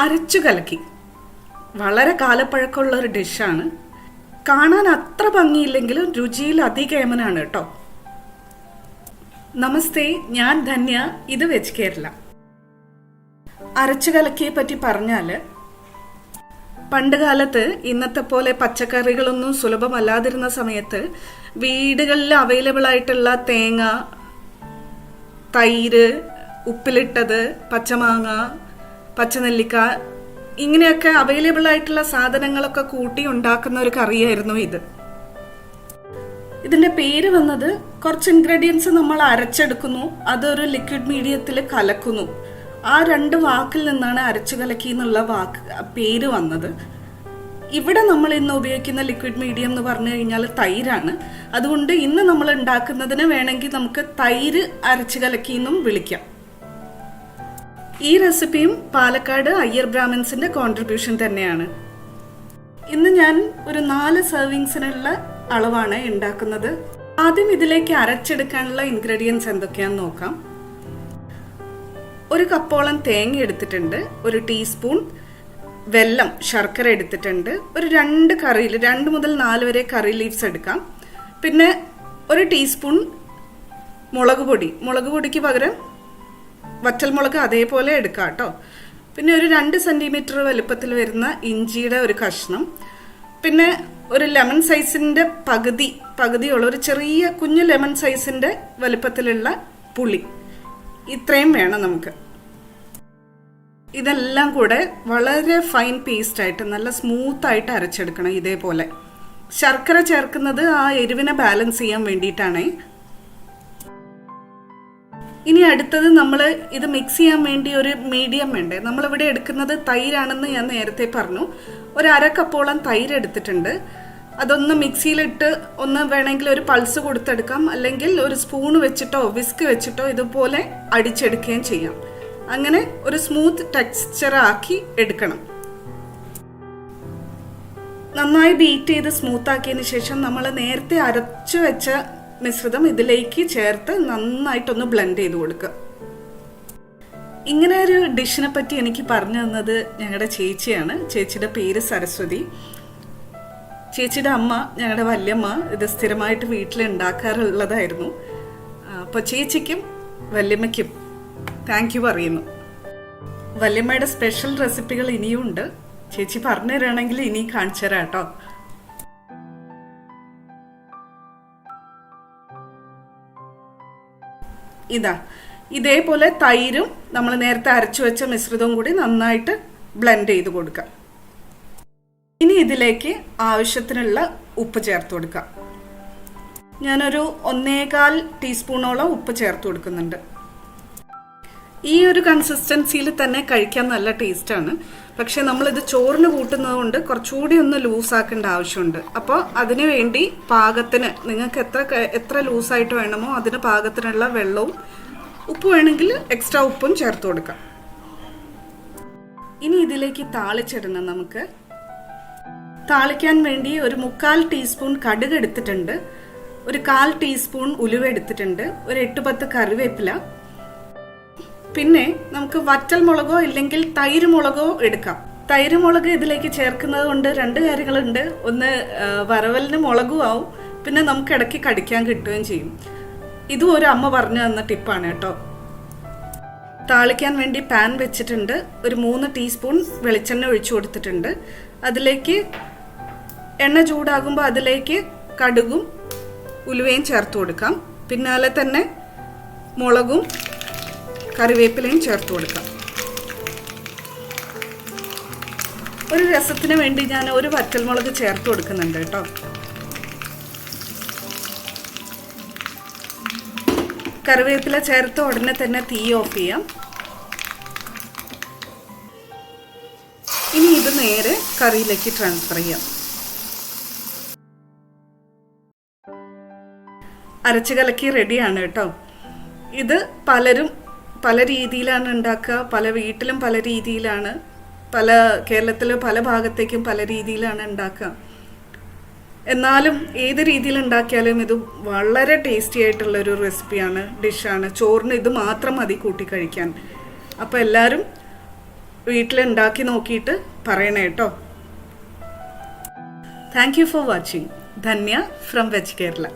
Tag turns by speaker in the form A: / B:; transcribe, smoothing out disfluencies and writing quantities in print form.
A: അരച്ചു കലക്കി. വളരെ കാലപ്പഴക്കമുള്ള ഒരു ഡിഷാണ്. കാണാൻ അത്ര ഭംഗിയില്ലെങ്കിലും രുചിയിൽ അതികേമനാണ് കേട്ടോ. നമസ്തേ, ഞാൻ ധന്യ. ഇത് വെജ് കേരള. അരച്ചു കലക്കിയെ പറ്റി പറഞ്ഞാൽ, പണ്ട് കാലത്ത് ഇന്നത്തെ പോലെ പച്ചക്കറികളൊന്നും സുലഭമല്ലാതിരുന്ന സമയത്ത് വീടുകളിൽ അവൈലബിൾ ആയിട്ടുള്ള തേങ്ങ, തൈര്, ഉപ്പിലിട്ടത്, പച്ചമാങ്ങ, പച്ചനെല്ലിക്ക, ഇങ്ങനെയൊക്കെ അവൈലബിൾ ആയിട്ടുള്ള സാധനങ്ങളൊക്കെ കൂട്ടി ഉണ്ടാക്കുന്ന ഒരു കറിയായിരുന്നു ഇത്. ഇതിന്റെ പേര് വന്നത്, കുറച്ച് ഇൻഗ്രീഡിയൻസ് നമ്മൾ അരച്ചെടുക്കുന്നു, അതൊരു ലിക്വിഡ് മീഡിയത്തിൽ കലക്കുന്നു. ആ രണ്ട് വാക്കിൽ നിന്നാണ് അരച്ചു കലക്കി എന്നുള്ള പേര് വന്നത്. ഇവിടെ നമ്മൾ ഇന്ന് ഉപയോഗിക്കുന്ന ലിക്വിഡ് മീഡിയം എന്ന് പറഞ്ഞു കഴിഞ്ഞാൽ തൈരാണ്. അതുകൊണ്ട് ഇന്ന് നമ്മൾ ഉണ്ടാക്കുന്നതിന് വേണമെങ്കിൽ നമുക്ക് തൈര് അരച്ചു കലക്കി എന്നും വിളിക്കാം. ഈ റെസിപ്പിയും പാലക്കാട് അയ്യർ ബ്രാഹ്മിൻസിന്റെ കോൺട്രിബ്യൂഷൻ തന്നെയാണ്. ഇന്ന് ഞാൻ ഒരു 4 സെർവിങ്സിനുള്ള അളവാണ് ഉണ്ടാക്കുന്നത്. ആദ്യം ഇതിലേക്ക് അരച്ചെടുക്കാനുള്ള ഇൻഗ്രീഡിയൻസ് എന്തൊക്കെയാണെന്ന് നോക്കാം. 1 കപ്പോളം തേങ്ങ എടുത്തിട്ടുണ്ട്, 1 ടീസ്പൂൺ വെല്ലം, ശർക്കര എടുത്തിട്ടുണ്ട്, ഒരു 2 മുതൽ 4 വരെ കറി ലീവ്സ് എടുക്കാം. പിന്നെ 1 ടീസ്പൂൺ മുളക് പൊടിക്ക് പകരം വറ്റൽമുളക് അതേപോലെ എടുക്കാം കേട്ടോ. പിന്നെ ഒരു 2 സെന്റിമീറ്റർ വലുപ്പത്തിൽ വരുന്ന ഇഞ്ചിയുടെ ഒരു കഷ്ണം, പിന്നെ ഒരു ലെമൺ സൈസിന്റെ പകുതിയുള്ള ഒരു ചെറിയ കുഞ്ഞു ലെമൺ സൈസിന്റെ വലുപ്പത്തിലുള്ള പുളി. ഇത്രയും വേണം നമുക്ക്. ഇതെല്ലാം കൂടെ വളരെ ഫൈൻ പേസ്റ്റ് ആയിട്ട് നല്ല സ്മൂത്ത് ആയിട്ട് അരച്ചെടുക്കണം. ഇതേപോലെ ശർക്കര ചേർക്കുന്നത് ആ എരിവിനെ ബാലൻസ് ചെയ്യാൻ വേണ്ടിയിട്ടാണ്. ഇനി അടുത്തത്, നമ്മൾ ഇത് മിക്സ് ചെയ്യാൻ വേണ്ടി ഒരു മീഡിയം വേണ്ടേ. നമ്മളിവിടെ എടുക്കുന്നത് തൈരാണെന്ന് ഞാൻ നേരത്തെ പറഞ്ഞു. ഒരു 1/2 കപ്പോളം തൈര് എടുത്തിട്ടുണ്ട്. അതൊന്ന് മിക്സിയിലിട്ട് ഒന്ന് വേണമെങ്കിൽ ഒരു പൾസ് കൊടുത്തെടുക്കാം, അല്ലെങ്കിൽ ഒരു സ്പൂൺ വെച്ചിട്ടോ വിസ്ക് വെച്ചിട്ടോ ഇതുപോലെ അടിച്ചെടുക്കുകയും ചെയ്യാം. അങ്ങനെ ഒരു സ്മൂത്ത് ടെക്സ്ചർ ആക്കി എടുക്കണം. നന്നായി ബീറ്റ് ചെയ്ത് സ്മൂത്ത് ആക്കിയതിന് ശേഷം നമ്മൾ നേരത്തെ അരച്ചു വെച്ച മിശ്രിതം ഇതിലേക്ക് ചേർത്ത് നന്നായിട്ടൊന്ന് ബ്ലെൻഡ് ചെയ്ത് കൊടുക്കുക. ഇങ്ങനെ ഒരു ഡിഷിനെ പറ്റി എനിക്ക് പറഞ്ഞു തന്നത് ഞങ്ങളുടെ ചേച്ചിയാണ്. ചേച്ചിയുടെ പേര് സരസ്വതി. ചേച്ചിയുടെ അമ്മ, ഞങ്ങളുടെ വല്യമ്മ, ഇത് സ്ഥിരമായിട്ട് വീട്ടിൽ ഉണ്ടാക്കാറുള്ളതായിരുന്നു. അപ്പോൾ ചേച്ചിക്കും വല്യമ്മയ്ക്കും താങ്ക് യു പറയുന്നു. വല്യമ്മയുടെ സ്പെഷ്യൽ റെസിപ്പികൾ ഇനിയും ഉണ്ട്. ചേച്ചി പറഞ്ഞു തരാണെങ്കിൽ ഇനി കാണിച്ചു തരാം കേട്ടോ. ഇതേപോലെ തൈരും നമ്മൾ നേരത്തെ അരച്ചു വെച്ച മിശ്രിതവും കൂടി നന്നായിട്ട് ബ്ലെൻഡ് ചെയ്ത് കൊടുക്കാം. ഇനി ഇതിലേക്ക് ആവശ്യത്തിനുള്ള ഉപ്പ് ചേർത്ത് കൊടുക്കാം. ഞാനൊരു 1.25 ടീസ്പൂണോളം ഉപ്പ് ചേർത്ത് കൊടുക്കുന്നുണ്ട്. ഈ ഒരു കൺസിസ്റ്റൻസിയിൽ തന്നെ കഴിക്കാൻ നല്ല ടേസ്റ്റാണ്. പക്ഷെ നമ്മളിത് ചോറിന് കൂട്ടുന്നത് കൊണ്ട് കുറച്ചുകൂടി ഒന്ന് ലൂസാക്കേണ്ട ആവശ്യമുണ്ട്. അപ്പോൾ അതിനു വേണ്ടി പാകത്തിന്, നിങ്ങൾക്ക് എത്ര ലൂസായിട്ട് വേണമോ അതിന് പാകത്തിനുള്ള വെള്ളവും, ഉപ്പ് വേണമെങ്കിൽ എക്സ്ട്രാ ഉപ്പും ചേർത്ത് കൊടുക്കാം. ഇനി ഇതിലേക്ക് താളിച്ചിടണം. നമുക്ക് താളിക്കാൻ വേണ്ടി ഒരു 3/4 ടീസ്പൂൺ കടുക് എടുത്തിട്ടുണ്ട്, ഒരു 1/4 ടീസ്പൂൺ ഉലുവ എടുത്തിട്ടുണ്ട്, ഒരു 8-10 കറിവേപ്പില. പിന്നെ നമുക്ക് വറ്റൽ മുളകോ ഇല്ലെങ്കിൽ തൈര് മുളകോ എടുക്കാം. തൈര് മുളക് ഇതിലേക്ക് ചേർക്കുന്നത് കൊണ്ട് 2 കാര്യങ്ങളുണ്ട്. ഒന്ന്, വറവലിന് മുളകും ആവും, പിന്നെ നമുക്ക് ഇടയ്ക്ക് കടിക്കാൻ കിട്ടുകയും ചെയ്യും. ഇതും ഒരു അമ്മ പറഞ്ഞു തന്ന ടിപ്പാണ് കേട്ടോ. താളിക്കാൻ വേണ്ടി പാൻ വെച്ചിട്ടുണ്ട്. ഒരു 3 ടീസ്പൂൺ വെളിച്ചെണ്ണ ഒഴിച്ചു കൊടുത്തിട്ടുണ്ട്. അതിലേക്ക് എണ്ണ ചൂടാകുമ്പോൾ അതിലേക്ക് കടുകും ഉലുവയും ചേർത്ത് കൊടുക്കാം. പിന്നാലെ തന്നെ മുളകും കറിവേപ്പിലയും ചേർത്ത് കൊടുക്കാം. ഒരു രസത്തിന് വേണ്ടി ഞാൻ ഒരു വറ്റൽമുളക് ചേർത്ത് കൊടുക്കുന്നുണ്ട് കേട്ടോ. കറിവേപ്പില ചേർത്ത് ഉടനെ തന്നെ തീ ഓഫ് ചെയ്യാം. ഇനി ഇത് നേരെ കറിയിലേക്ക് ട്രാൻസ്ഫർ ചെയ്യാം. അരച്ചു കലക്കി റെഡിയാണ് കേട്ടോ. ഇത് പലരും പല രീതിയിലാണ് ഉണ്ടാക്കുക. പല വീട്ടിലും പല രീതിയിലാണ്, കേരളത്തിലെ പല ഭാഗത്തേക്കും പല രീതിയിലാണ് ഉണ്ടാക്കുക. എന്നാലും ഏത് രീതിയിൽ ഉണ്ടാക്കിയാലും ഇത് വളരെ ടേസ്റ്റി ആയിട്ടുള്ളൊരു റെസിപ്പിയാണ്, ഡിഷാണ്. ചോറിന് ഇത് മാത്രം മതി കൂട്ടി കഴിക്കാൻ. അപ്പോൾ എല്ലാവരും വീട്ടിലുണ്ടാക്കി നോക്കിയിട്ട് പറയണേ കേട്ടോ. Thank you for watching. Dhanya from veg Kerala.